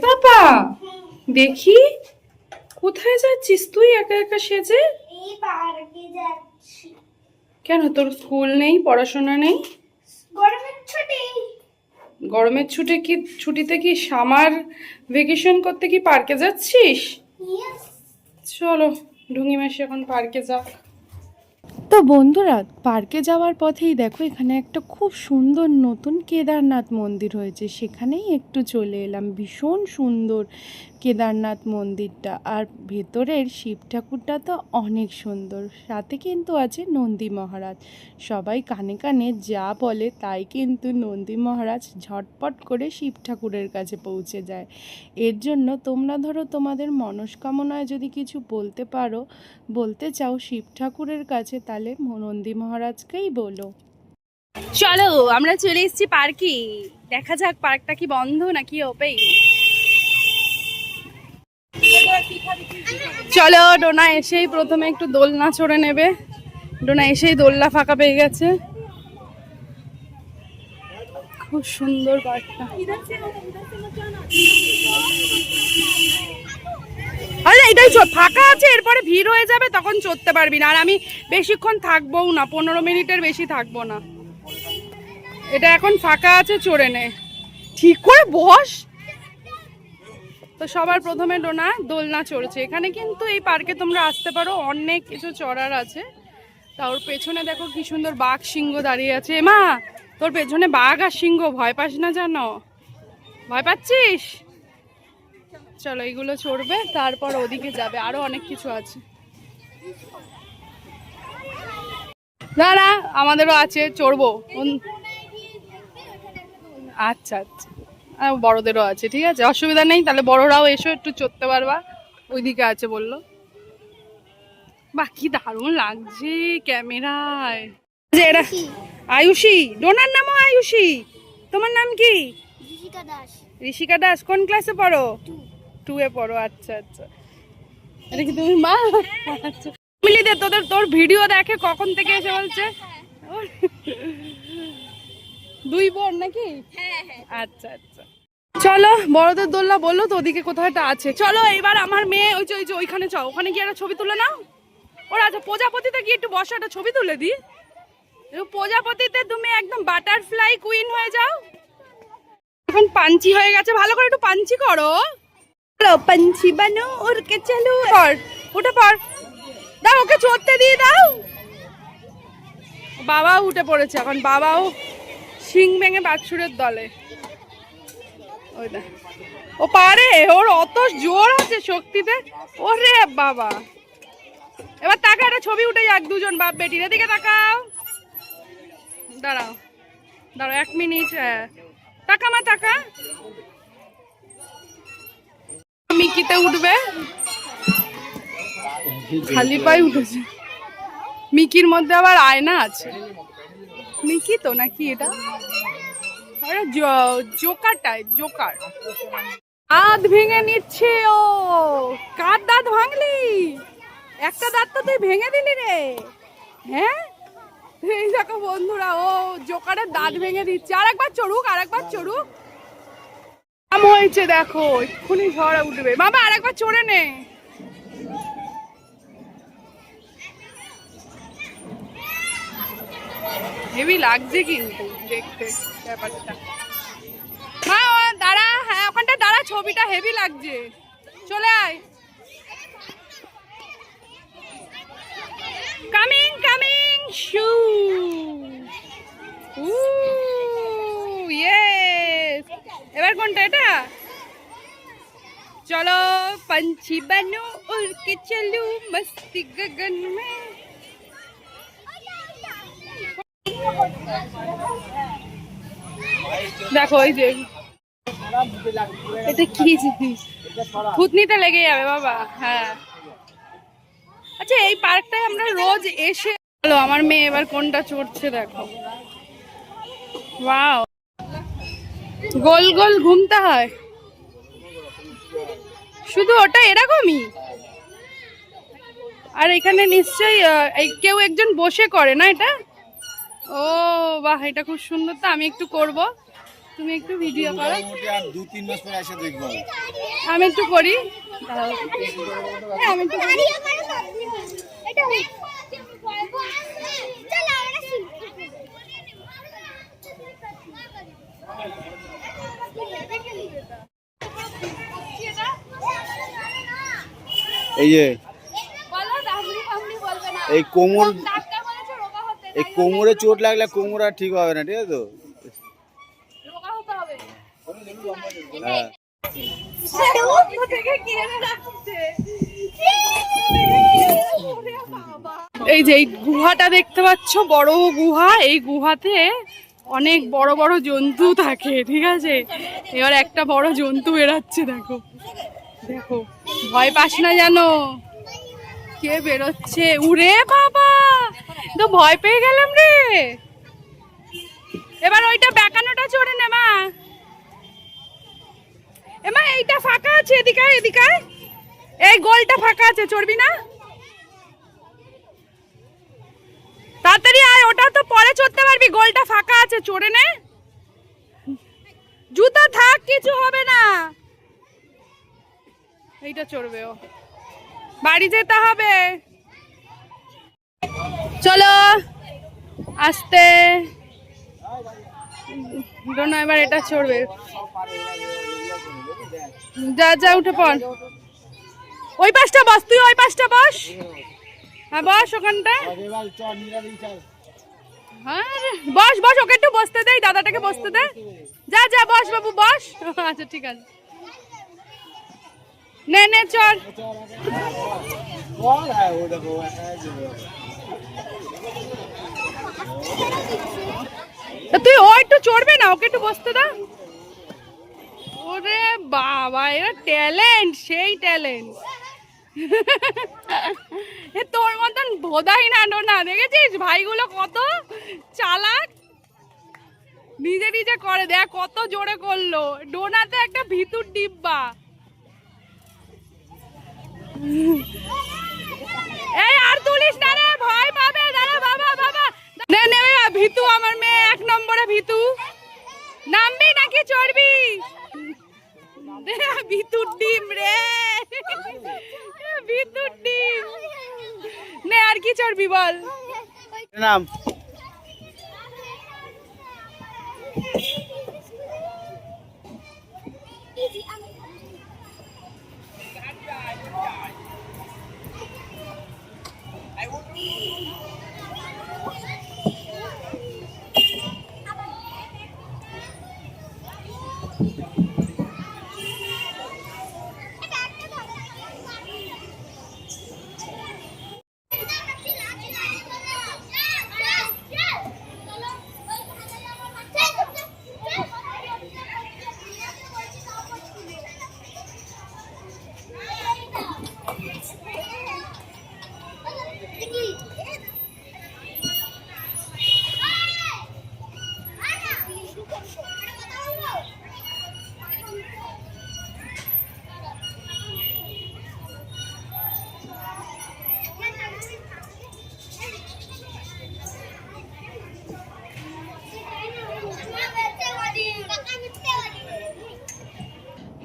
পাপা দেখি কোথায় যাচ্ছিস তুই একা একা সেজে? এই পার্কে যাচ্ছি। কেন তোর স্কুল নেই, পড়াশোনা নেই? গরমের ছুটি। গরমের ছুটিতে কি সামার ভেকেশন করতে কি পার্কে যাচ্ছিস? Yes. চলো ঢুঙি মাসি এখন পার্কে যাক। তো বন্ধুরা, পার্কে যাওয়ার পথেই দেখো এখানে একটা খুব সুন্দর নতুন কেদারনাথ মন্দির হয়েছে, সেখানেই একটু চলে এলাম। ভীষণ সুন্দর কেদারনাথ মন্দিরটা, আর ভেতরের শিব ঠাকুরটা তো অনেক সুন্দর, সাথে কিন্তু আছে নন্দী মহারাজ। সবাই কানে কানে যা বলে তাই কিন্তু নন্দী মহারাজ ঝটপট করে শিব ঠাকুরের কাছে পৌঁছে যায়। এর জন্য তোমরা ধরো তোমাদের মনস্কামনায় যদি কিছু বলতে চাও শিব ঠাকুরের কাছে, তাহলে নন্দী মহারাজকেই বলো। চলো আমরা চলে এসেছি পার্কে, দেখা যাক পার্কটা কি বন্ধ নাকি ওপেন। চলো, ডোনা এসেই প্রথমে একটু দোলনা চড়ে নেবে। ডোনা এসেই দোলনা ফাঁকা পেয়ে গেছে। খুব সুন্দর পার্কটা। আরে এটাই ফাঁকা আছে, এরপরে ভিড় হয়ে যাবে, তখন চড়তে পারবি না। আর আমি বেশিক্ষণ থাকবোও না, 15 মিনিটের বেশি থাকবো না। এটা এখন ফাঁকা আছে, চড়ে নে, ঠিক করে বস। তো সবার প্রথমে ডোনা দোলনা চড়ছে। এখানে কিন্তু এই পার্কে তোমরা আসতে পারো, অনেক কিছু চড়ার আছে। তা ওর পেছনে দেখো কি সুন্দর বাঘ সিংহ দাঁড়িয়ে আছে। মা, তোর পেছনে বাঘ আর সিংহ, ভয় পাস না জানো? ভয় পাচ্ছিস? চলো এগুলো চড়বে, তারপর ওদিকে যাবে, আরো অনেক কিছু আছে। না না, আমাদেরও আছে, চড়বো। আচ্ছা আচ্ছা, বড়দেরও আছে, ঠিক আছে, অসুবিধা নেই। তাহলে বড়রাও এসো, একটু চড়তে পারবা। ওইদিকে আছে বললো। বাহ, কি দারুণ লাগছে ক্যামেরায়। আয়ুষী, ডোনার নামও আয়ুষী। তোমার নাম কি? ঋষিকা দাস। ঋষিকা দাস। কোন ক্লাসে পড়ো? 2 এ পড়ো। আচ্ছা আচ্ছা, এটা কি তুমি মা? আচ্ছা, মিলিদে তোর ভিডিও দেখে কখন থেকে এসে বলছে 2 বোন নাকি? আচ্ছা আচ্ছা, চলো বড়দের দোলনা বললো তো ওদিকে কোথাও একটা আছে। চলো এবার আমার মেয়ে ওই যে ওইখানে যাও, ওখানে গিয়ে একটা ছবি তুলে নাও। ওরা আচ্ছা, প্রজাপতিতে গিয়ে একটু বসো, একটা ছবি তুলে দি। প্রজাপতিতে তুমি একদম বাটারফ্লাই কুইন হয়ে যাও। এখন পাঞ্চি হয়ে গেছে, ভালো করে একটু পাঞ্চি করো। পাঞ্চি বানো উড়কে চলো, পর উঠে পর, দাও ওকে চড়তে দিয়ে দাও। বাবাও উঠে পড়েছে, এখন বাবাও শিং ভেঙে বাছুরের দলে। ওই দেখ, ও পারে, ওর অত জোর আছে শক্তিতে। ওরে বাবা, এবার তাকা, একটা ছবি উঠে যাক দুজন বাপ বেটির। এদিকে তাকাও, দাঁড়াও দাঁড়াও 1 মিনিট। টাকা মা টাকা, মিকিতে উঠবে, খালি পায়ে উঠেছে। মিকির মধ্যে আবার আয়না আছে। মিকি তো নাকি এটা? আরে জোকার টাইপ, জোকার। দাঁত ভেঙে নিচ্ছে ও। কার দাঁত ভাঙলি? একটা দাঁত তো তুই ভেঙে দিলি রে। হ্যাঁ, এই দেখো বন্ধুরা, ও জোকারের দাঁত ভেঙে দিচ্ছে। আরেকবার চড়ুক, আরেকবার চড়ুক। আম হয়েছে দেখো, এক্ষুনি ঝড় উঠবে। বাবা আরেকবার চড়ে নে। হেভি লাগছে কিন্তু দেখতে ব্যাপারটা। হ্যাঁ দাঁড়া, হ্যাঁ ওখানটা দাঁড়া, ছবিটা হেভি লাগছে। চলে আয়। কামিং কামিং শু। ইয়েস, এবার কোনটা? এটা। চলো पंछी बनो उड़ के चलू मस्ती गगन में। দেখো এই যে এটা কি জিনিস, থুতনিতে লেগে যাবে বাবা। হ্যাঁ, আচ্ছা এই পার্কটায় আমরা রোজ এসে। চলো আমার মেয়ে এবার কোনটা চড়ছে দেখো। ওয়াও, গোল গোল ঘুমতে হয় শুধু, ওটা এরকমই। আর এখানে নিশ্চয়ই কেউ একজন বসে করে না এটা? ও বাহ, এটা খুব সুন্দর। তো আমি একটু করব। তুমি একটু ভিডিও করো, মোটামুটি আর 2-3 মাস পরে এসে দেখবো। আমি একটু করি। আমি একটু করি। এই যে বলো, দামড়ি ফামড়ি বলবে না। এই কোমর, ডাক্তার বলেছে রোগা হতে, এই কোমরে চোট লাগলে কোমর আর ঠিক হবে না, ঠিক আছে তো? রোগা হতে হবে। হ্যাঁ। এই যে এই গুহাটা দেখতে পাচ্ছ, বড় গুহা। এই গুহাতে অনেক বড় বড় জন্তু থাকে, ঠিক আছে। এবার একটা বড় জন্তু বেরোচ্ছে, দেখো দেখো, ভয় পাস না জানো। কে বেরোচ্ছে? উড়ে বাবা, তো ভয় পেয়ে গেলাম রে। এবার ওইটা বেকানোটা চড়ে নে মা। এমা এইটা ফাঁকা আছে, এদিকে এদিকে, এই গোলটা ফাঁকা আছে, চড়বি না? তাড়াতাড়ি আয়, ওটা তো পরে চড়তে পারবি, গোলটা ফাঁকা আছে, চড়ে নে। জুতা থাক, কিছু হবে না। এইটা চড়বে ও, বাড়ি যেতে হবে। চলো আস্তে, ডোনা এবার এটা চড়বে। যা যা, উঠে পড়। ওই পাশটা বস, তুই ওই পাশটা বস। হ্যাঁ বস ওখানটায়। হ্যাঁ বস বস, ওকে একটু বসতে দে, দাদাটাকে বসতে দে। যা যা বস বাবু, বস। আচ্ছা ঠিক আছে, নে নে চল। তুই ও একটু চড়বে না, ওকে একটু বসতে দা। ওরে বাবা, এরা ট্যালেন্ট, সেই ট্যালেন্ট। তোর মতন বোধাই না ডোনা, দেখেছিস ভাইগুলো কত চালাক, নিজে নিজে করে। দেখ কত জোরে করলো। ডোনা তো একটা ভিতুর ডিব্বা। এই আর তুলিস না রে, ভয় পাবে। দাঁড়া বাবা বাবা, নে নে, ভিতু আমার মেয়ে, 1 নম্বরে ভিতু। নামবি নাকি চড়বি? ভিতুর ডিম রে, ভিতুর ডিম। নে আর কি চড়বি বল। নাম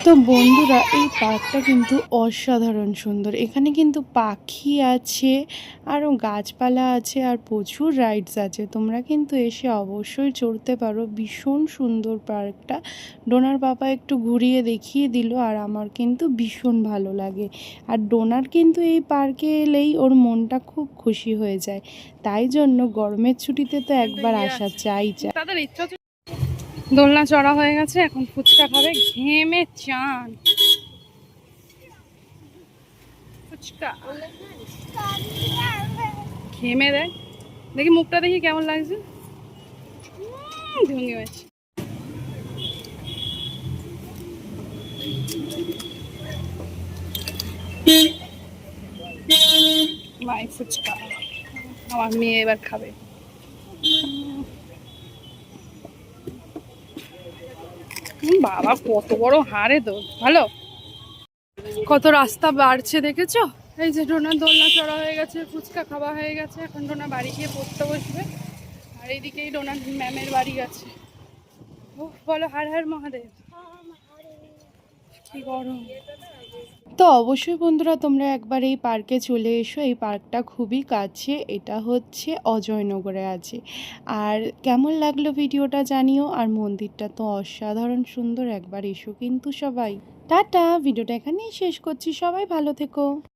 তো বন্ধুরা, এই পার্কটা কিন্তু অসাধারণ সুন্দর। এখানে কিন্তু পাখি আছে, আরও গাছপালা আছে, আর প্রচুর রাইডস আছে। তোমরা কিন্তু এসে অবশ্যই চড়তে পারো। ভীষণ সুন্দর পার্কটা। ডোনার বাবা একটু ঘুরিয়ে দেখিয়ে দিল, আর আমার কিন্তু ভীষণ ভালো লাগে। আর ডোনার কিন্তু এই পার্কে এলেই ওর মনটা খুব খুশি হয়ে যায়। তাই জন্য গরমের ছুটিতে তো একবার আসা চাই। তাদের ইচ্ছা। দোলনা চড়া হয়ে গেছে, এখন ফুচকা খাবে, ঘেমে চান। ফুচকা ঘেমে দেখ, দেখি মুখটা দেখি কেমন লাগছে। ভেঙে গেছে। মাই ফুচকা, আমার মেয়ে এবার খাবে। বাবা কত বড় হাড়ে তো, ভালো। কত রাস্তা বাড়ছে দেখেছো। এই যে ডোনা দোলনা চড়া হয়ে গেছে, ফুচকা খাওয়া হয়ে গেছে, এখন ডোনা বাড়ি গিয়ে পড়তে বসবে। আর এইদিকেই ডোনা ম্যামের বাড়ি গেছে। ও বলো হর হর মহাদেব। কি গরম। তো অবশ্যই বন্ধুরা তোমরা একবার এই পার্কে চলে এসো। এই পার্কটা খুবই কাছে, এটা হচ্ছে অজয়নগরে আছে। আর কেমন লাগলো ভিডিওটা জানিও। আর মন্দিরটা তো অসাধারণ সুন্দর, একবার এসো কিন্তু সবাই। টাটা, ভিডিওটা এখানেই শেষ করছি, সবাই ভালো থেকো।